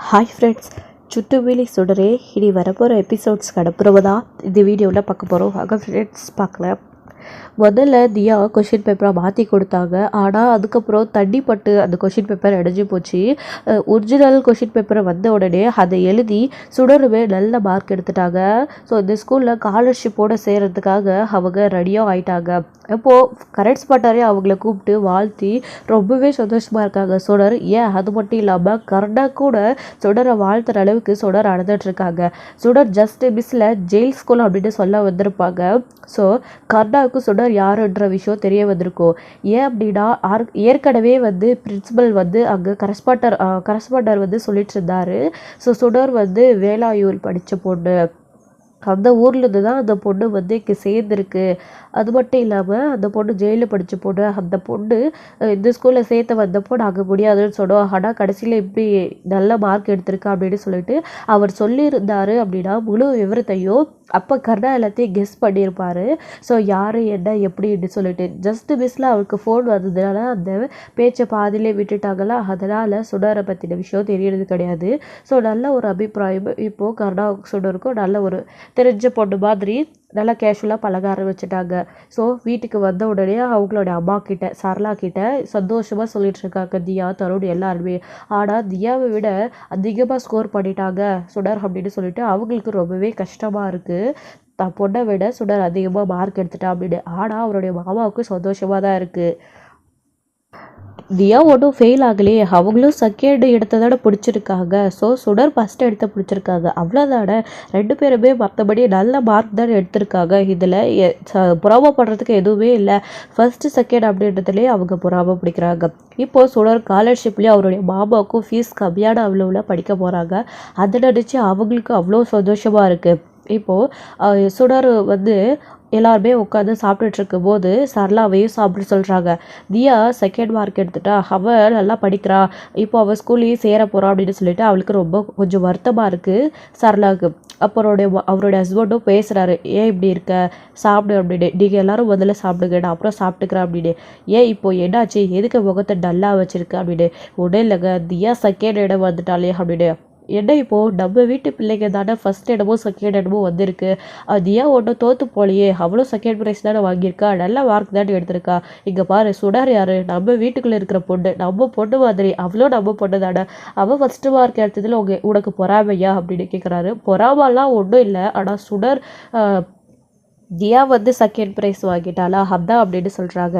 Hi friends, ಚುಟ್ಟುಬೇಲಿ ಸುಡರೆ ಇಡೀ வரப்போகிற episodes கடப்புறவதா இந்த வீடியோவில் பார்க்க போகிறோம். ஆக ஃப்ரெண்ட்ஸ் பார்க்கலாம். முதல்ல தியா கொஷின் பேப்பரை மாற்றி கொடுத்தாங்க. ஆனால் அதுக்கப்புறம் தண்ணி பட்டு அந்த கொஷின் பேப்பர் அடைஞ்சு போச்சு. ஒரிஜினல் கொஷின் பேப்பரை வந்த உடனே அதை எழுதி சுடருமே நல்ல மார்க் எடுத்துட்டாங்க. ஸோ இந்த ஸ்கூலில் ஸ்காலர்ஷிப்போடு சேர்கிறதுக்காக அவங்க ரெடியாக ஆயிட்டாங்க. இப்போது கரண்ட் ஸ்பாட்டரே அவங்கள கூப்பிட்டு வாழ்த்தி ரொம்பவே சந்தோஷமாக இருக்காங்க சுடர். ஏன் அது மட்டும் இல்லாமல் கர்ணா கூட சுடரை வாழ்த்துற அளவுக்கு சுடர் அடைஞ்சிட்ருக்காங்க. சுடர் ஜஸ்ட் மிஸ்ஸில் ஜெயில் ஸ்கூல் அப்படின்னு சொல்ல வந்திருப்பாங்க. ஸோ கர்ணாவுக்கு சுடர் யாருன்ற விஷயம் தெரிய வந்திருக்கும். ஏன் அப்படின்னா ஏற்கனவே பிரின்சிபல் அங்கே கரஸ்பாண்டர் சொல்லிட்டு இருந்தாரு. ஸோ சுடர் வேலாயூர் படித்த பொண்ணு, அந்த ஊர்லேருந்து தான் அந்த பொண்ணு இங்கே சேர்ந்துருக்கு. அது மட்டும் இல்லாமல் அந்த பொண்ணு ஜெயிலில் படித்த பொண்ணு. அந்த பொண்ணு இந்த ஸ்கூலில் சேர்த்து வந்தப்போ நாங்கள் முடியாதுன்னு சொன்னோம். ஆனால் கடைசியில் இப்படி நல்ல மார்க் எடுத்திருக்கா அப்படின்னு சொல்லிட்டு அவர் சொல்லியிருந்தார். அப்படின்னா முழு விவரத்தையும் அப்போ கர்ணா எல்லாத்தையும் கெஸ் பண்ணியிருப்பார். ஸோ யார் என்ன எப்படின்னு சொல்லிட்டு ஜஸ்ட் மிஸ்ஸில் அவருக்கு ஃபோன் வந்ததுனால அந்த பேச்சை பாதியிலே விட்டுட்டாங்களா. அதனால் சுடரை பற்றின விஷயம் தெரியறது கிடையாது. ஸோ நல்ல ஒரு அபிப்பிராயம் இப்போது கர்ணா சுடருக்கும் நல்ல ஒரு தெரிஞ்ச பொண்ணு மாதிரி நல்லா கேஷுவலாக பழக ஆரம்பிச்சிட்டாங்க. ஸோ வீட்டுக்கு வந்த உடனே அவங்களோட அம்மா கிட்ட சரளா கிட்ட சந்தோஷமாக சொல்லிட்டு இருக்காங்க தியா தருண் எல்லாருமே. ஆனால் தியாவை விட அதிகமாக ஸ்கோர் பண்ணிட்டாங்க சுடர் அப்படின்னு சொல்லிட்டு அவங்களுக்கு ரொம்பவே கஷ்டமாக இருக்குது. தான் பொண்ணை விட சுடர் அதிகமாக மார்க் எடுத்துட்டா அப்படின்னு. ஆனால் அவருடைய மாமாவுக்கு சந்தோஷமாக தான் இருக்குது. தியா ஒன்றும் ஃபெயில் ஆகலையே, அவங்களும் செகண்ட் இடத்த பிடிச்சிருக்காங்க. ஸோ சுடர் ஃபஸ்ட்டு இடத்த பிடிச்சிருக்காங்க, அவ்வளோதானே. ரெண்டு பேருமே மற்றபடி நல்ல மார்க் தான் எடுத்திருக்காங்க. இதில் புறாமப்படுறதுக்கு எதுவுமே இல்லை. ஃபஸ்ட்டு செகண்ட் அப்படின்றதுலேயே அவங்க புறாம பிடிக்கிறாங்க. இப்போது சுடர் ஸ்காலர்ஷிப்லேயே அவருடைய மாமாவுக்கும் ஃபீஸ் கம்மியான அவ்வளோவில் படிக்க போகிறாங்க. அதை நினச்சி அவங்களுக்கு அவ்வளோ சந்தோஷமாக இருக்குது. இப்போது சுடர் எல்லாருமே உட்காந்து சாப்பிட்டுட்டு இருக்கும்போது சரளாவையும் சாப்பிட சொல்கிறாங்க. தியா செகண்ட் மார்க் எடுத்துட்டா, அவள் நல்லா படிக்கிறா, இப்போ அவள் ஸ்கூல்லையும் சேர போகிறான் அப்படின்னு சொல்லிட்டு அவளுக்கு கொஞ்சம் வருத்தமாக இருக்குது சரளாவுக்கு. அவருடைய ஹஸ்பண்டும் பேசுகிறாரு, ஏன் இப்படி இருக்க, சாப்பிடு அப்படின்னு. நீங்கள் எல்லோரும் முதல்ல சாப்பிடுங்க, நான் அப்புறம் சாப்பிட்டுக்கிறேன் அப்படின்னு. ஏன் இப்போ என்னாச்சு, எதுக்கு முகத்தை டல்லாக வச்சுருக்கு அப்படின்னு. உடனே இல்லைங்க, தியா செகண்ட் இடம் வந்துட்டாலே அப்படின்னு. என்ன இப்போது நம்ம வீட்டு பிள்ளைங்க தானே ஃபஸ்ட் இடமோ செகண்ட் இடமோ வந்திருக்கு. தியா ஒன்றும் தோற்று போலையே, அவ்வளோ செகண்ட் ப்ரைஸ் தானே வாங்கியிருக்கா, நல்ல மார்க் தானே எடுத்திருக்கா. இங்கே பாரு சுடர் யார், நம்ம வீட்டுக்குள்ளே இருக்கிற பொண்ணு, நம்ம பொண்ணு மாதிரி, அவ்வளோ நம்ம பொண்ணு தானே. அவள் ஃபஸ்ட்டு மார்க் எடுத்ததில் உனக்கு பொறாமையா அப்படின்னு கேட்குறாரு. பொறாமலாம் ஒன்றும் இல்லை, ஆனால் சுடர் தியா செகண்ட் ப்ரைஸ் வாங்கிட்டாளா அதான் அப்படின்னு சொல்கிறாங்க.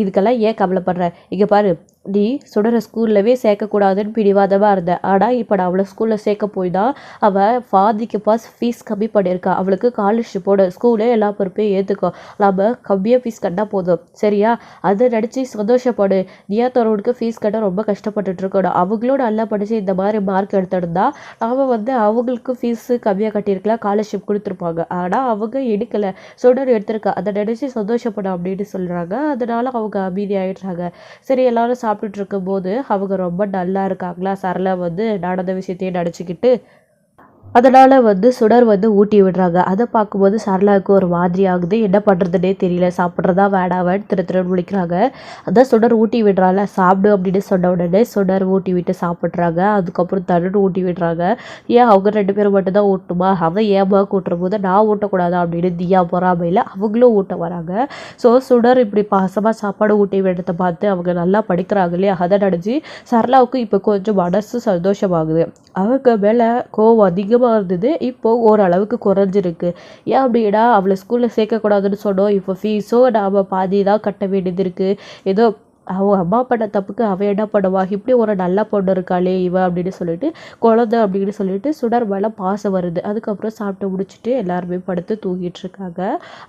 இதுக்கெல்லாம் ஏன் கவலைப்படுற, இங்கே பாரு, நீ சுடரை ஸ்கூல்லவே சேர்க்கக்கூடாதுன்னு பிடிவாதமாக இருந்த. ஆனால் இப்போ நான் அவளை ஸ்கூலில் சேர்க்க போய் தான் அவள் பாதிக்கு ஃபீஸ் கம்மி பண்ணியிருக்கா. அவளுக்கு ஸ்காலர்ஷிப்போட ஸ்கூலே எல்லா பொறுப்பையும் ஏற்றுக்கோ, நம்ம கம்மியாக ஃபீஸ் கட்டினா போதும் சரியா. அதை நினச்சி சந்தோஷப்படு. தியா தருணுக்கு ஃபீஸ் கட்ட ரொம்ப கஷ்டப்பட்டுட்டு இருக்கணும். அவங்களும் நல்லா படித்து இந்த மாதிரி மார்க் எடுத்துருந்தா நாம் அவங்களுக்கு ஃபீஸு கம்மியாக கட்டியிருக்கலாம், ஸ்காலர்ஷிப் கொடுத்துருப்பாங்க. ஆனால் அவங்க எடுக்கலை, சுடர் எடுத்திருக்கா. அதை நினச்சி சந்தோஷப்படும் அப்படின்னு சொல்கிறாங்க. அதனால அவங்க அமைதியாகிடுறாங்க. சரி, எல்லாரும் சாப்பிட்டுட்டு இருக்கும்போது அவங்க ரொம்ப நல்லா இருக்காங்களா. சரளா நடந்த விஷயத்தையே நடிச்சுக்கிட்டு அதனால் சுடர் ஊட்டி விடுறாங்க. அதை பார்க்கும்போது சரளாவுக்கு ஒரு மாதிரி ஆகுது. என்ன பண்ணுறதுனே தெரியல, சாப்பிட்றதா வேடாவன்னு திருன்னு விழிக்கிறாங்க. அதான் சுடர் ஊட்டி விடுறாங்க, சாப்பிடு அப்படின்னு சொன்ன உடனே சுடர் ஊட்டி விட்டு சாப்பிட்றாங்க. அதுக்கப்புறம் தருண் ஊட்டி விடுறாங்க. ஏன் அவங்க ரெண்டு பேரும் மட்டும்தான் ஊட்டுமா, அவன் ஏமா கூட்டுற போது நான் ஊட்டக்கூடாதா அப்படின்னு தியா பொறாமையில் அவங்களும் ஊட்ட வராங்க. ஸோ சுடர் இப்படி பாசமாக சாப்பாடு ஊட்டி விடுறதை பார்த்து அவங்க நல்லா படிக்கிறாங்க இல்லையா. அதை நினச்சி சரளாவுக்கு இப்போ கொஞ்சம் மனசு சந்தோஷமாகுது. அவங்க மேலே கோவம் அதிகமாக இருந்தது, இப்போது ஓரளவுக்கு குறைஞ்சிருக்கு. ஏன் அப்படின்னா அவளை ஸ்கூலில் சேர்க்கக்கூடாதுன்னு சொன்னோம், இப்போ ஃபீஸோ நாம் பாதி தான் கட்ட வேண்டியது இருக்குது. ஏதோ அவள் அம்மா பண்ண தப்புக்கு அவள் என்ன பண்ணுவா, இப்படி ஒரு நல்ல பொண்ணு இருக்காளே இவ அப்படின்னு சொல்லிட்டு குழந்தை அப்படின்னு சொல்லிட்டு சுடர் மேலே பாசம் வருது. அதுக்கப்புறம் சாப்பிட்டு முடிச்சுட்டு எல்லாருமே படுத்து தூங்கிட்டு இருக்காங்க.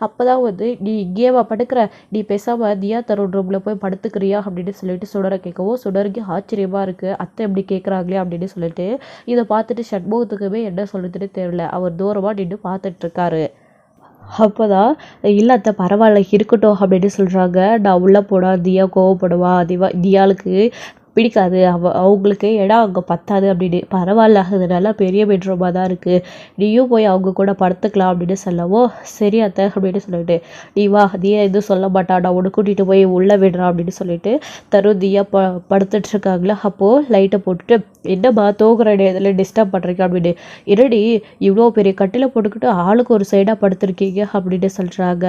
அப்போ தான் நீ இங்கேவா படுக்கிற, நீ பேசாமல் தியா தருண் ரூமில் போய் படுத்துக்கிறியா அப்படின்னு சொல்லிட்டு சுடரை கேட்கவும் சுடருக்கு ஆச்சரியமாக இருக்குது. அத்தை எப்படி கேட்குறாங்களே அப்படின்னு சொல்லிட்டு இதை பார்த்துட்டு சண்முகத்துக்குமே என்ன சொல்லுதுன்னு தெரியல. அவர் தூரமாக நின்று பார்த்துட்ருக்காரு. அப்போ தான் இல்லை பரவாயில்ல இருக்கட்டும் அப்படின்னு சொல்கிறாங்க. நான் உள்ளே போனால் தியா கோவப்படுவா, தியாளுக்கு பிடிக்காது, அவங்களுக்கு இடம் அங்கே பத்தாது அப்படின்னு. பரவாயில்ல, அது நல்லா பெரிய பெட்ரூமாக தான் இருக்குது, நீயும் போய் அவங்க கூட படுத்துக்கலாம் அப்படின்னு சொல்லவோ சரி அத்தை அப்படின்னு சொல்லிட்டு நீ வா, தியா எதுவும் சொல்ல மாட்டா, நான் உனக்கு கூட்டிகிட்டு போய் உள்ளே விடுறான் அப்படின்னு சொல்லிட்டு தருண் தியா படுத்துட்ருக்காங்களா. அப்போது லைட்டை போட்டுட்டு என்னம்மா தூங்குற இதில் டிஸ்டர்ப் பண்ணுறீங்க அப்படின்னு. இருடி இவ்வளோ பெரிய கட்டில போட்டுக்கிட்டு ஆளுக்கு ஒரு சைடாக படுத்துருக்கீங்க அப்படின்னு சொல்கிறாங்க.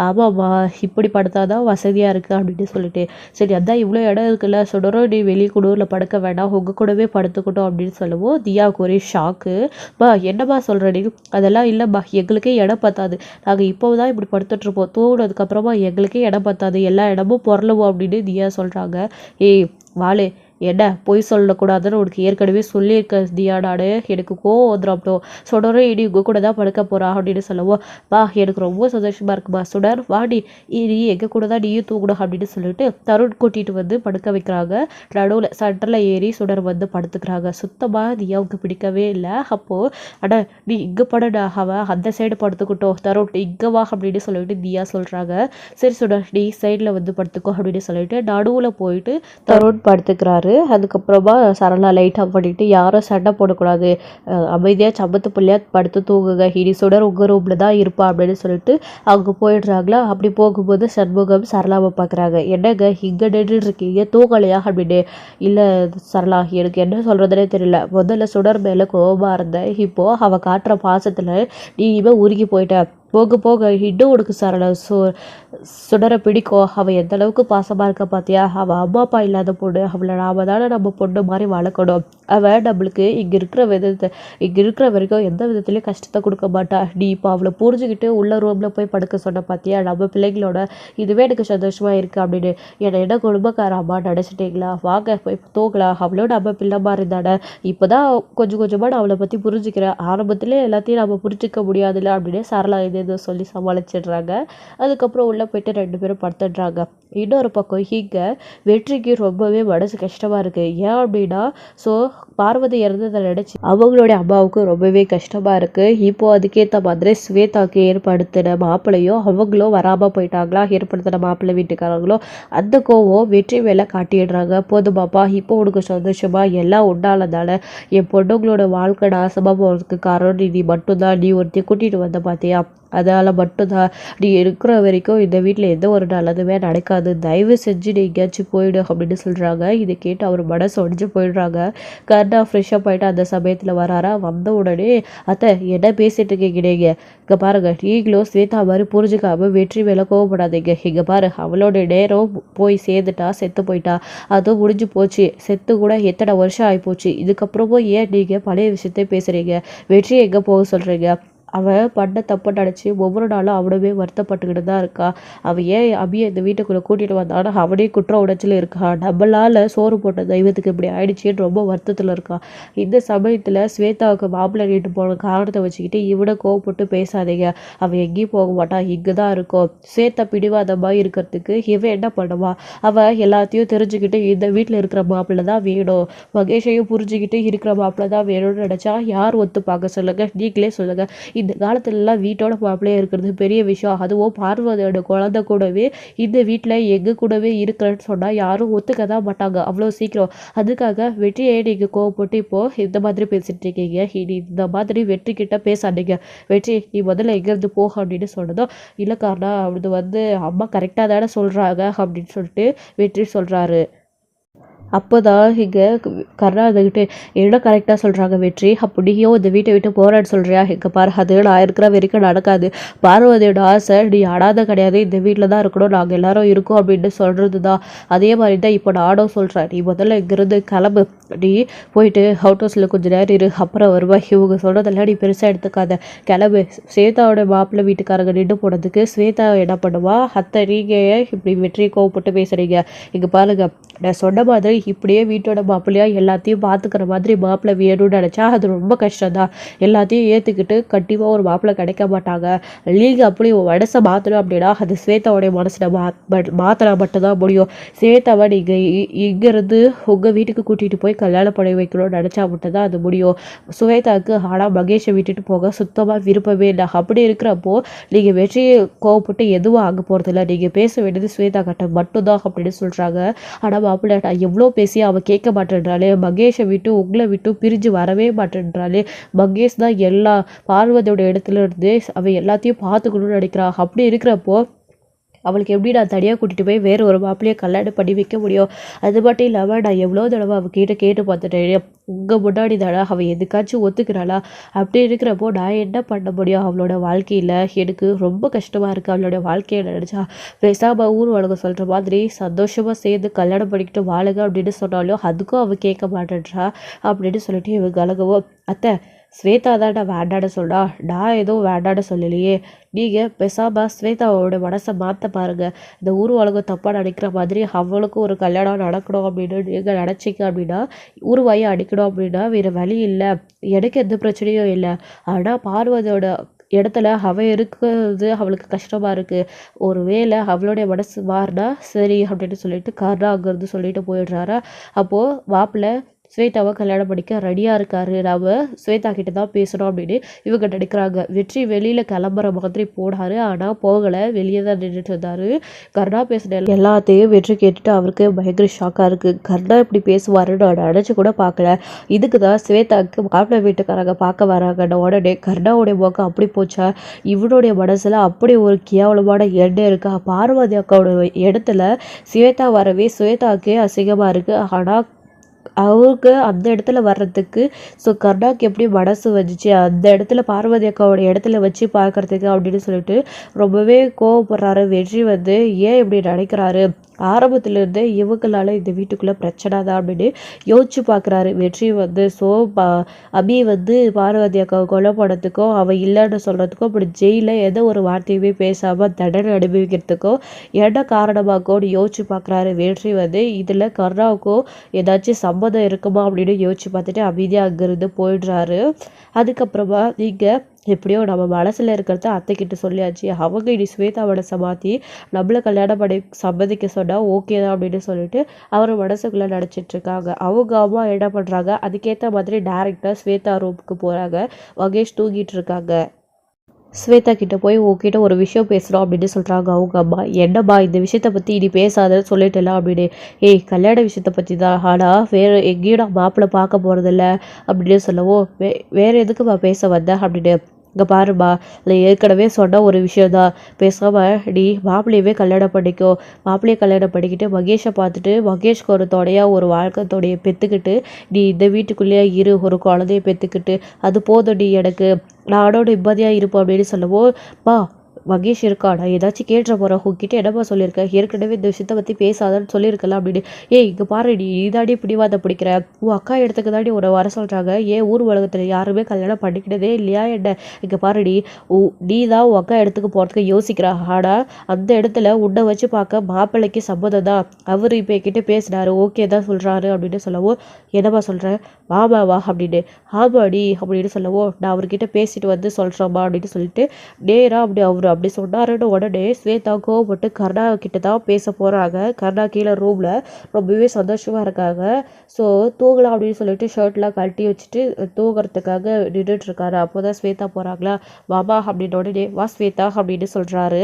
ஆமாம்மா இப்படி படுத்தாதான் வசதியாக இருக்குது அப்படின்னு சொல்லிட்டு, சரி அதான் இவ்வளோ இடம் இருக்குல்ல சுடரோ நீ வெளியே குடூரில் படுக்க வேண்டாம் உங்கள் கூடவே படுத்துக்கிட்டோம் அப்படின்னு சொல்லவும் தியாவுக்கு ஒரே ஷாக்கு. என்னம்மா சொல்கிற நீ? அதெல்லாம் இல்லைம்மா எங்களுக்கே இடம் பத்தாது, நாங்கள் இப்போ தான் இப்படி படுத்துட்ருப்போம், தூங்கினதுக்கப்புறமா எங்களுக்கே இடம் பத்தாது, எல்லா இடமும் பொருளுவோம் அப்படின்னு தியா சொல்கிறாங்க. ஏய் வாளு என்ன பொய் சொல்லக்கூடாதுன்னு உனக்கு ஏற்கனவே சொல்லியிருக்க தியா, நாடு எனக்கு கோவம் வந்துடும். அப்போ சுடரும் இனி உங்க கூட தான் படுக்க போறா அப்படின்னு சொல்லவும், எனக்கு ரொம்ப சந்தோஷமா இருக்குமா சுடர், வாடி இனி எங்க கூட தான் நீயும் தூங்கணும் அப்படின்னு சொல்லிட்டு தருண் கூட்டிட்டு வந்து படுக்க வைக்கிறாங்க. நடுவில் சென்டரில் ஏறி சுடர் வந்து படுத்துக்கிறாங்க. சுத்தமாக தியாவுக்கு பிடிக்கவே இல்லை. அப்போ அட நீ இங்கே படுடா, அவன் அந்த சைடு படுத்துக்கிட்டோம், தருண் இங்கே வா அப்படின்னு சொல்லிட்டு தியா சொல்றாங்க. சரி சுடர் நீ சைடில் வந்து படுத்துக்கோ அப்படின்னு சொல்லிட்டு நடுவில் போயிட்டு தருண் படுத்துக்கிறாரு. அதுக்கப்புறமா சரளா லைட் ஆஃப் பண்ணிட்டு யாரும் சண்டை போடக்கூடாது, அமைதியாக சமத்து பிள்ளையா படுத்து தூங்குங்க, இனி சுடர் உங்கள் ரூமில் தான் இருப்பா அப்படின்னு சொல்லிட்டு அவங்க போயிடுறாங்களா. அப்படி போகும்போது சண்முகம் சரளாவை பார்க்குறாங்க. என்னங்க இங்கே நின்றுட்டு இருக்கீங்க தூங்கலையா அப்படின்னு. இல்லை சரளா எனக்கு என்ன சொல்கிறதுனே தெரியல, முதல்ல சுடர் மேலே கோபமாக இருந்தேன், இப்போது அவள் காட்டுற பாசத்தில் நீ இவன் உருகி போயிட்ட, போக போக இன்னும் உனக்கு சரளா சுடரை பிடிக்கும், அவள் எந்த அளவுக்கு பாசமாக இருக்க பார்த்தியா, அவள் அம்மா அப்பா இல்லாத பொண்ணு, அவளை நாம தானே நம்ம பொண்ணு மாதிரி வளர்க்கணும், அவள் நம்மளுக்கு இங்கே இருக்கிற வரைக்கும் எந்த விதத்துலையும் கஷ்டத்தை கொடுக்க மாட்டா, நீ இப்போ அவளை புரிஞ்சுக்கிட்டு உள்ள ரூமில் போய் படுக்க சொன்ன பார்த்தியா, நம்ம பிள்ளைங்களோட இதுவே எனக்கு சந்தோஷமாக இருக்குது அப்படின்னு. என்ன குடும்பக்கார அம்மா நினச்சிட்டிங்களா, வாங்க போய் தூங்கலாம், அவளோட நம்ம பிள்ளை மாதிரி இருந்தானே, இப்போ தான் கொஞ்சம் கொஞ்சமாக நான் அவளை பற்றி புரிஞ்சுக்கிறேன், ஆரம்பத்திலே எல்லாத்தையும் நம்ம புரிஞ்சிக்க முடியாதுல்ல அப்படின்னு சரளா இது சொல்லி சமாளிச்சிடுறாங்க. அதுக்கப்புறம் உள்ளே போயிட்டு 2 பேரும் படுத்துடுறாங்க. இன்னொரு பக்கம் இங்கே வெற்றிக்கு ரொம்பவே மனசு கஷ்டமாக இருக்குது. ஏன் அப்படின்னா பார்வதி இறந்ததை நினச்சி அவங்களுடைய அம்மாவுக்கு ரொம்பவே கஷ்டமாக இருக்குது. இப்போது அதுக்கேற்ற மாதிரி ஸ்வேதாவுக்கு ஏற்படுத்தின மாப்பிள்ளையும் அவங்களும் வராமல் போயிட்டாங்களா, ஏற்படுத்தின மாப்பிள்ளை வீட்டுக்காரங்களும் அந்த கோவம் வெற்றி மேலே காட்டிடுறாங்க. போதுமாப்பா இப்போ உனக்கு சந்தோஷமா, எல்லாம் உண்டாலதால என் பொண்ணுங்களோட வாழ்க்கை நாசமாக போகிறதுக்கு காரணம் நீ மட்டும்தான், நீ ஒருத்தி கூட்டிகிட்டு வந்த பார்த்தியா, அதனால் மட்டும்தான், நீ இருக்கிற வரைக்கும் இந்த வீட்டில் எந்த ஒரு நல்லதுமே நடக்காது, தயவு செஞ்சு நீ எங்கேயாச்சும் போயிடு அப்படின்னு சொல்கிறாங்க. இதை கேட்டு அவர் மனசு ஒடிஞ்சு போயிடுறாங்க. கர்ணா ஃப்ரெஷ்ஷாக போயிட்டு அந்த சமயத்தில் வராரா. வந்த உடனே அத்தை என்ன பேசிகிட்டு இருக்கீங்க நீங்கள், இங்கே பாருங்கள் நீங்களும் ஸ்வேதா மாதிரி புரிஞ்சுக்காமல் வெற்றி மேலே கோவப்படாதீங்க, இங்கே பாரு அவளோட நேரம் போய் சேர்ந்துட்டா, செத்து போயிட்டா, அதுவும் முடிஞ்சு போச்சு, செத்து கூட எத்தனை வருஷம் ஆகிப்போச்சு, இதுக்கப்புறமும் ஏன் நீங்கள் பழைய விஷயத்தை பேசுகிறீங்க, வெற்றி எங்கே போக சொல்கிறீங்க, அவள் பண்ண தப்பு நினச்சி ஒவ்வொரு நாளும் அவனவே வருத்தப்பட்டுக்கிட்டு தான் இருக்கா, அவள் ஏன் அபியை இந்த வீட்டுக்குள்ளே கூட்டிகிட்டு வந்தாலும் அவனே குற்ற உடைச்சல் இருக்கா, நம்மளால் சோறு போட்ட தெய்வத்துக்கு இப்படி ஆயிடுச்சின்னு ரொம்ப வருத்தத்தில் இருக்கா. இந்த சமயத்தில் ஸ்வேதாவுக்கு மாப்பிள்ளை நீட்டு போன காரணத்தை வச்சுக்கிட்டு இவனை கோவப்பட்டு பேசாதீங்க, அவள் எங்கேயும் போக மாட்டான், இங்கே தான் இருக்கும், ஸ்வேதா பிடிவாதமாக இருக்கிறதுக்கு இவன் என்ன பண்ணுவான், அவள் எல்லாத்தையும் தெரிஞ்சுக்கிட்டு இந்த வீட்டில் இருக்கிற மாப்பிள்ளை தான் வேணும், மகேஷையும் புரிஞ்சுக்கிட்டு இருக்கிற மாப்பிள்ளை தான் வேணும்னு நினச்சா யார் ஒத்துப்பாங்க சொல்லுங்கள், நீங்களே சொல்லுங்கள். இந்த காலத்துலலாம் வீட்டோட மாப்பிள்ளையாக இருக்கிறது பெரிய விஷயம், அதுவும் பார்வதியோட குழந்தை கூடவே இந்த வீட்டில் எங்கள் கூடவே இருக்கிறேன்னு சொன்னால் யாரும் ஒத்துக்க தான் மாட்டாங்க அவ்வளோ சீக்கிரம். அதுக்காக வெற்றியை நீங்கள் கோவப்பட்டு இப்போது இந்த மாதிரி பேசிகிட்டு இருக்கீங்க, இனி இந்த மாதிரி வெற்றி கிட்ட பேசாதீங்க, வெற்றி நீ முதல்ல எங்கேருந்து போக அப்படின்னு சொன்னதும், இல்லை காரணா அது அம்மா கரெக்டாக தானே சொல்கிறாங்க அப்படின்னு சொல்லிட்டு வெற்றி சொல்கிறாரு. அப்போ தான் இங்கே கர்ணா இருந்துக்கிட்டு என்ன கரெக்டாக சொல்கிறாங்க வெற்றி, அப்படியோ இந்த வீட்டை விட்டு போகிறேன்னு சொல்கிறியா, இங்கே பாரு அது நான் இருக்கிற வரைக்கும் நடக்காது, பார்வதியோட ஆசை நீ அடாத கிடையாது, இந்த வீட்டில் தான் இருக்கணும், நாங்கள் எல்லாரும் இருக்கோம் அப்படின்னு சொல்கிறது தான், அதே மாதிரி தான் இப்போ நானும் சொல்கிறேன், நீ முதல்ல இங்கேருந்து கிளம்பு, நீ போயிட்டு அவுட் ஹவுஸில் கொஞ்சம் நேரம் இரு, அப்புறம் வருவா, இவங்க சொல்கிறதெல்லாம் நீ பெருசாக எடுத்துக்காத, கிளம்பு. ஸ்வேதாவோட மாப்பிள்ளை வீட்டுக்காரங்க நின்று போனதுக்கு ஸ்வேதா என்ன பண்ணுவா, அத்தை நீங்கள் இப்படி வெற்றியை கோவப்பட்டு பேசுகிறீங்க, இங்கே பாருங்கள் நான் சொன்ன மாதிரி இப்படியே வீட்டோட மாப்பிள்ளையா எல்லாத்தையும் பார்த்துக்கிற மாதிரி மாப்பிள்ளை வேணும்னு நினச்சா அது ரொம்ப கஷ்டம் தான், எல்லாத்தையும் ஏற்றுக்கிட்டு கண்டிப்பாக ஒரு மாப்பிள்ளை கிடைக்க மாட்டாங்க, நீங்கள் அப்படி மனசை மாற்றணும் அப்படின்னா அது ஸ்வேதாவோடைய மனசில் மாற்றினா மட்டும்தான் முடியும், ஸ்வேதாவை நீங்கள் இங்கேருந்து உங்கள் வீட்டுக்கு கூட்டிகிட்டு போய் கல்யாணம் பண்ணி வைக்கணும்னு நினச்சா மட்டும்தான் அது முடியும். ஸ்வேதாவுக்கு ஆனால் மகேஷை விட்டுட்டு போக சுத்தமாக விருப்பமே இல்லை, அப்படி இருக்கிறப்போ நீங்கள் வெற்றியை கோவப்பட்டு எதுவும் ஆக போகிறதில்ல, நீங்கள் பேச வேண்டியது ஸ்வேதா கிட்ட மட்டும்தான் அப்படின்னு சொல்கிறாங்க. ஆனால் மாப்பிள்ளை நான் எவ்வளோ பேசி அவள் கேட்க மாட்டேன்றாளே, மகேஷை விட்டு உங்களை விட்டு பிரிஞ்சு வரவே மாட்டேன்றாளே, மகேஷ் தான் எல்லா பார்வதியோட இடத்துல இருந்து அவள் எல்லாத்தையும் பார்த்துக்கணும்னு நினைக்கிறா, அப்படி இருக்கிறப்போ அவளுக்கு எப்படி நான் தனியாக கூட்டிகிட்டு போய் வேறு ஒரு மாப்பிள்ளையை கல்யாணம் பண்ணி வைக்க முடியும்? அது மட்டும் இல்லாமல் நான் எவ்வளோ தடவை அவகிட்ட கேட்டு பார்த்துட்டேன், உங்கள் முன்னாடி தானே அவள் எதுக்காச்சும் ஒத்துக்கிறாளா? அப்படி இருக்கிறப்போ நான் என்ன பண்ண முடியும் அவளோட வாழ்க்கையில்? எனக்கு ரொம்ப கஷ்டமாக இருக்குது அவளோட வாழ்க்கையை நினச்சா. பேசாமல் ஊர் உலகம் சொல்கிற மாதிரி சந்தோஷமாக சேர்ந்து கல்யாணம் பண்ணிக்கிட்டு வாழுங்க அப்படின்னு சொன்னாலும் அதுக்கும் அவள் கேட்க மாட்டேன்றா அப்படின்னு சொல்லிட்டு இவங்க அழகவும், அத்தை ஸ்வேதா தான் நான் வேண்டாட சொல்கிறா, நான் எதுவும் வேண்டாட சொல்லலையே, நீங்கள் பேசாமல் ஸ்வேதாவோட மனசை மாற்ற பாருங்கள். இந்த ஊர் உலகம் தப்பாக நினைக்கிற மாதிரி அவளுக்கும் ஒரு கல்யாணம் நடக்கணும் அப்படின்னு நீங்கள் நினச்சிங்க அப்படின்னா, ஊர்வாயை அடிக்கணும் அப்படின்னா வேறு வழி இல்லை, எனக்கு எந்த பிரச்சனையும் இல்லை. ஆனால் பார்வதியோட இடத்துல அவள் இருக்கிறது அவளுக்கு கஷ்டமாக இருக்குது. ஒரு வேளை அவளுடைய மனசு மாறினா சரி அப்படின்னு சொல்லிட்டு கர்ணா அங்கேருந்து சொல்லிட்டு போயிடுறாரா. அப்போது மாப்பிள்ளை ஸ்வேதாவை கல்யாணம் பண்ணிக்க ரெடியாக இருக்காரு, நாம் ஸ்வேதா கிட்ட தான் பேசணும் அப்படின்னு இவங்க நினைக்கிறாங்க. வெற்றி வெளியில் கிளம்புற மாதிரி போனார், ஆனால் போகலை, வெளியே தான் நின்றுட்டு இருந்தார். கர்ணா பேசின எல்லாத்தையும் வெற்றி கேட்டுட்டு அவருக்கு பயங்கர ஷாக்காக இருக்குது. கர்ணா இப்படி பேசுவாருன்னு நான் நினச்சி கூட பார்க்கல. இதுக்கு தான் ஸ்வேதாவுக்கு மாப்பிள்ளை வீட்டுக்காரங்க பார்க்க வராங்கன்னு உடனே கர்ணாவுடைய முகம் அப்படி போச்சா? இவனுடைய மனசில் அப்படி ஒரு கேவலமான எண்ணம் இருக்கா? பார்வதி அக்காவோட இடத்துல ஸ்வேதா வரவே ஸ்வேதாவுக்கே அசிங்கமாக இருக்குது. ஆனால் அவருக்கு அந்த இடத்துல வர்றதுக்கு கர்ணாக்கு எப்படி மனசு வந்துச்சு அந்த இடத்துல பார்வதி அக்காவோட இடத்துல வச்சு பார்க்கறதுக்கு அப்படின்னு சொல்லிட்டு ரொம்பவே கோவப்படுறாரு. வெற்றி ஏன் இப்படி நினைக்கிறாரு? ஆரம்பத்துலேருந்தே இவங்களால இந்த வீட்டுக்குள்ளே பிரச்சனை தான் அப்படின்னு யோசிச்சு பார்க்குறாரு. வெற்றி அபி பார்வதி அக்காவை கொலை பண்ணதுக்கும் அவள் இல்லைன்னு சொல்கிறதுக்கும் அப்படி ஜெயிலில் எந்த ஒரு வார்த்தையுமே பேசாமல் தண்டனை அனுபவிக்கிறதுக்கும் என்ன காரணமாக்கும்னு யோசிச்சு பார்க்குறாரு. வெற்றி இதில் கர்ணாவுக்கும் ஏதாச்சும் சம்மதம் இருக்குமா அப்படின்னு யோசிச்சு பார்த்துட்டு அமைதியாக அங்கேருந்து போயிடுறாரு. அதுக்கப்புறமா நீங்கள் எப்படியோ நம்ம மனசில் இருக்கிறத அத்தைக்கிட்ட சொல்லியாச்சு, அவங்க இனி ஸ்வேதா மனசை மாற்றி நம்மளை கல்யாணம் பண்ணி சம்மதிக்க சொன்னால் ஓகே தான் அப்படின்னு சொல்லிட்டு அவர் மனசுக்குள்ளே நினச்சிட்ருக்காங்க. அவங்க அம்மா என்ன பண்ணுறாங்க, அதுக்கேற்ற மாதிரி டேரெக்டாக ஸ்வேதா ரூமுக்கு போகிறாங்க. மகேஷ் தூங்கிட்டு இருக்காங்க. ஸ்வேதா கிட்ட போய் உங்ககிட்ட ஒரு விஷயம் பேசுகிறோம் அப்படின்னு சொல்கிறாங்க அவங்க அம்மா. என்னம்மா இந்த விஷயத்தை பற்றி இனி பேசாதன்னு சொல்லிட்டலாம் அப்படின்னு. ஏய் கல்யாண விஷயத்தை பற்றி தான், ஆனால் வேறு எங்கேயும் நான் மாப்பிள்ளை பார்க்க போகிறதில்ல அப்படின்னு சொல்லவோ, வேறு எதுக்குமா பேச வந்தேன் அப்படின்னு. இங்கே பாருமா, இல்லை ஏற்கனவே சொன்ன ஒரு விஷயந்தான், பேசாமல் நீ மாப்பிள்ளையவே கல்யாணம் பண்ணிக்கோ. மாப்பிள்ளையை கல்யாணம் பண்ணிக்கிட்டு மகேஷை பார்த்துட்டு மகேஷ்க்கு ஒரு தொடையாக ஒரு வாழ்க்கை தொடையை பெற்றுக்கிட்டு நீ இந்த வீட்டுக்குள்ளேயே இரு, ஒரு குழந்தைய பெற்றுக்கிட்டு அது போதும், நீ எனக்கு நானோட நிம்மதியாக இருப்போம் அப்படின்னு சொல்லவோ, பா மகேஷ் இருக்கா, நான் ஏதாச்சும் கேட்டுற போகிறேன், உங்ககிட்ட என்னப்பா சொல்லியிருக்கேன், ஏற்கனவே இந்த விஷயத்தை பற்றி பேசாதன்னு சொல்லியிருக்கலாம் அப்படின்னு. இங்கே பாரு நீ இதாடி பிடிவாத பிடிக்கிற, உன் அக்கா இடத்துக்கு தாண்டி உன்னை வர சொல்கிறாங்க, ஏன் ஊர் உலகத்தில் யாருமே கல்யாணம் பண்ணிக்கிட்டதே இல்லையா என்ன? இங்கே பாருடி, நீ தான் உன் அக்கா இடத்துக்கு போகிறதுக்கு யோசிக்கிறா, ஆனால் அந்த இடத்துல உன்னை வச்சு பார்க்க மாப்பிள்ளைக்கு சம்மதம் தான், அவர் இப்போ என்கிட்ட பேசினாரு, ஓகே தான் சொல்கிறாரு அப்படின்னு சொல்லவும், என்னப்பா சொல்கிறேன், வாமாவா அப்படின்னு. ஆமாடி அப்படின்னு சொல்லவோ, நான் அவர்கிட்ட பேசிட்டு சொல்கிறேம்மா அப்படின்னு சொல்லிட்டு நேராக அப்படி சொன்னாருன்னு உடனே ஸ்வேதா கோவப்பட்டு கர்ணா கிட்ட தான் பேச போகிறாங்க. கர்ணா கீழே ரூமில் ரொம்பவே சந்தோஷமாக இருக்காங்க. ஸோ தூங்கலாம் அப்படின்னு சொல்லிட்டு ஷர்ட்லாம் கழட்டி வச்சுட்டு தூங்குறதுக்காக நின்றுட்டுருக்காரு. அப்போ தான் ஸ்வேதா போகிறாங்களா, மாமா அப்படின்னு உடனே வா ஸ்வேதா அப்படின்னு சொல்கிறாரு.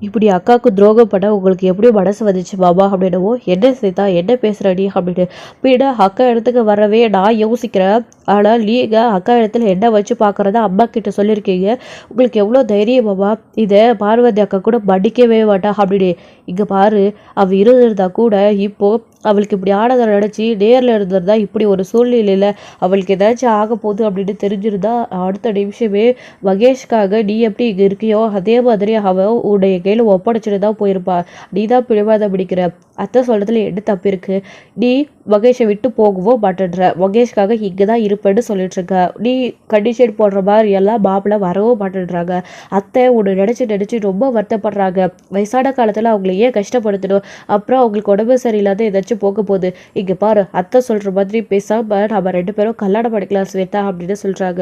இப்படி அக்காவுக்கு துரோகம் பண்ண உங்களுக்கு எப்படி மனசு வந்துச்சு மாமா அப்படின்னவோ, என்ன ஸ்வேதா என்ன பேசுகிறடி அப்படின்னு. பின்ன அக்கா இடத்துக்கு வரவே நான் யோசிக்கிறேன், ஆனால் நீங்கள் அக்கா இடத்துல என்ன வச்சு பார்க்குறத அம்மா கிட்ட சொல்லியிருக்கீங்க, உங்களுக்கு எவ்வளோ தைரியம் மாமா, இதை பார்வதி அக்கா கூட மடிக்கவே மாட்டா அப்படின்னு. இங்கே பாரு, அவள் இருந்திருந்தா கூட இப்போது அவளுக்கு இப்படி ஆனதை நினச்சி நேரில் இருந்திருந்தா இப்படி ஒரு சூழ்நிலையில் அவளுக்கு ஏதாச்சும் ஆக போகுது அப்படின்னு தெரிஞ்சிருந்தா அடுத்த நிமிஷமே மகேஷ்காக நீ எப்படி இங்கே இருக்கியோ அதே மாதிரி அவள் உன்னுடைய கையில் ஒப்படைச்சிட்டு தான் போயிருப்பா. நீ தான் பிடிவாதம் பிடிக்கிற, அத்தை சொல்கிறதுல என்ன தப்பு இருக்குது, நீ மகேஷை விட்டு போகவும் மாட்டேன்ற, மகேஷ்காக இங்கே தான் இருப்பேன்னு சொல்லிட்டுருக்க, நீ கண்டிஷன் போடுற மாதிரி எல்லாம் மாப்பிள்ளை வரவும் மாட்டேன்றாங்க, அத்தை உன்னை நினச்சி ரொம்ப வருத்தப்படுறாங்க, வயசான காலத்தில் அவங்கள ஏன் கஷ்டப்படுத்தணும், அப்புறம் அவங்களுக்கு உடம்பு சரியில்லாத ஏதாச்சும் போக போகுது, இங்கே பாரு அத்தை சொல்கிற மாதிரி பேசாமல் நம்ம 2 பேரும் கல்யாணம் பண்ணிக்கலாம் ஸ்வேதா அப்படின்னு சொல்கிறாங்க.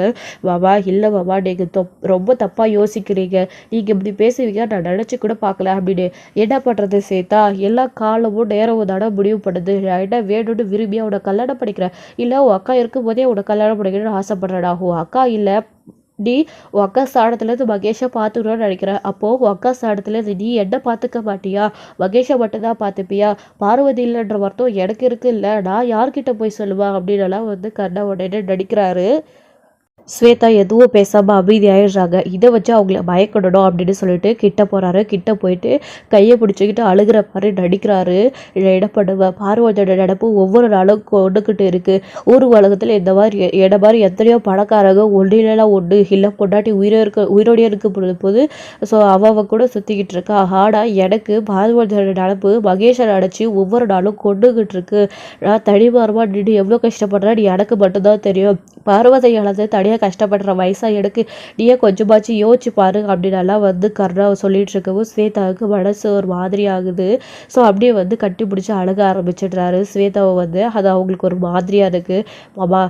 மாமா இல்லை மாமா, நீங்கள் ரொம்ப தப்பாக யோசிக்கிறீங்க, நீங்கள் இப்படி பேசுவீங்க நான் நினச்சி கூட பார்க்கல அப்படின்னு. என்ன பண்ணுறது ஸ்வேதா, எல்லா காலமும் நேரமும் தானே முடிவு பண்ணுது, என்ன வேணும்னு விரும்பி அவனை கல்யாணம் பண்ணிக்கிறேன், இல்லை உன் அக்கா இருக்கும் போதே உன்னை கல்யாணம் பண்ணிக்கணும்னு ஆசைப்படுறடா, உன் அக்கா இல்லை நீ உன் அக்கா ஸ்தானத்துலேருந்து மகேஷை பார்த்துக்கணும்னு நினைக்கிறேன், அப்போது உன் அக்கா ஸ்தானத்துலேருந்து நீ என்ன பார்த்துக்க மாட்டியா, மகேஷை மட்டும்தான் பார்த்துப்பியா, பார்வதி இல்லைன்ற வருத்தம் எனக்கு இருக்கு, இல்லை நான் யார்கிட்ட போய் சொல்லுவா அப்படின்னலாம் கர்ணா உடனே நடிக்கிறாரு. ஸ்வேதா எதுவும் பேசாமல் அமைதியாயிடுறாங்க. இதை வச்சு அவங்கள பயக்கணும் அப்படின்னு சொல்லிட்டு கிட்ட போகிறாரு. கிட்ட போயிட்டு கையை பிடிச்சிக்கிட்டு அழுகிற மாதிரி நடிக்கிறாரு. இடப்படுவ பார்வதியோட நடப்பு ஒவ்வொரு நாளும் கொண்டுக்கிட்டு இருக்குது. ஊர் உலகத்தில் இந்த மாதிரி மாதிரி எத்தனையோ பணக்காரங்க ஒன்றிலாம் ஒன்று இல்லை பொண்டாட்டி உயிரோடையே இருக்க போது. ஸோ அவ கூட சுற்றிக்கிட்டு இருக்கா. ஆனால் எனக்கு பார்வதியோட நடப்பு மகேஷை அடைச்சி ஒவ்வொரு நாளும் கொண்டுக்கிட்டு இருக்கு. நான் தனிமாரமாக நின்று எவ்வளோ கஷ்டப்படுறேன் எனக்கு மட்டும்தான் தெரியும். பார்வதி இழந்து தனியாக கஷ்டப்படுற வயசா எனக்கு நீயே கொஞ்சமாச்சும் யோசிச்சு பாரு அப்படின்னலாம் கர்ணா சொல்லிட்டு இருக்கவும் ஸ்வேதாவுக்கு மனசு ஒரு மாதிரி ஆகுது. ஸோ அப்படியே கட்டி பிடிச்சி அழுக ஆரம்பிச்சிடுறாரு. ஸ்வேதாவை அது அவங்களுக்கு ஒரு மாதிரியாக இருக்குது. மாமா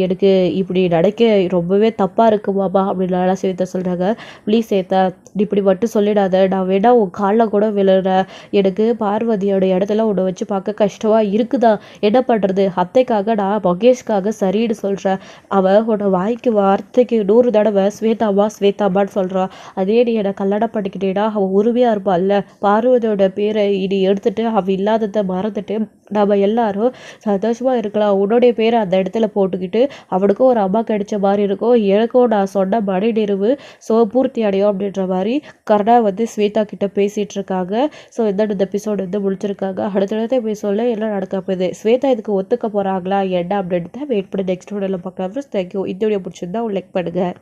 எனக்கு இப்படி நடக்க ரொம்பவே தப்பாக இருக்குது மாமா அப்படின்னாலாம் ஸ்வேதா சொல்கிறாங்க. ப்ளீஸ் ஸ்வேதா இப்படி மட்டும் சொல்லிடாத, நான் வேணா உன் காலில் கூட விழுறேன். எனக்கு பார்வதியோட இடத்துல உன்னை வச்சு பார்க்க கஷ்டமாக இருக்குதா, என்ன பண்ணுறது, அத்தைக்காக நான் மகேஷ்காக சரின்னு சொல்கிறேன். அவன் உன்னை வாய்க்கு வார்த்தைக்கு 100 தடவை ஸ்வேதாமா ஸ்வேதாமான்னு சொல்கிறான். அதே நீ என்னை கல்யாணம் பண்ணிக்கிட்டேன்னா அவன் உரிமையாக இருப்பான்ல. பார்வதியோட பேரை இனி எடுத்துட்டு அவன் இல்லாததை மறந்துட்டு நம்ம எல்லாரும் சந்தோஷமாக இருக்கலாம். உன்னுடைய பேரை அந்த இடத்துல போட்டுக்கிட்டு அவனுக்கும் ஒரு அம்மா கிடைச்ச மாதிரி இருக்கும், எனக்கும் நான் சொன்ன மணி நிறைவு பூர்த்தி அடையும் அப்படின்ற மாதிரி கர்ணா ஸ்வேதா கிட்ட பேசிகிட்டு இருக்காங்க. ஸோ இந்த எபிசோடு முடிச்சிருக்காங்க. அடுத்தடுத்த எபிசோடில் எல்லாம் நடக்க போகுது. ஸ்வேதா இதுக்கு ஒத்துக்க போகிறாங்களா என்ன அப்படின்னு தான் வெயிட் பண்ணி நெக்ஸ்ட் வீடியோவில் பார்க்கலாம். தேங்க்யூ. இந்த வீடியோ பிடிச்சிருந்தா லைக் பண்ணுங்கள்.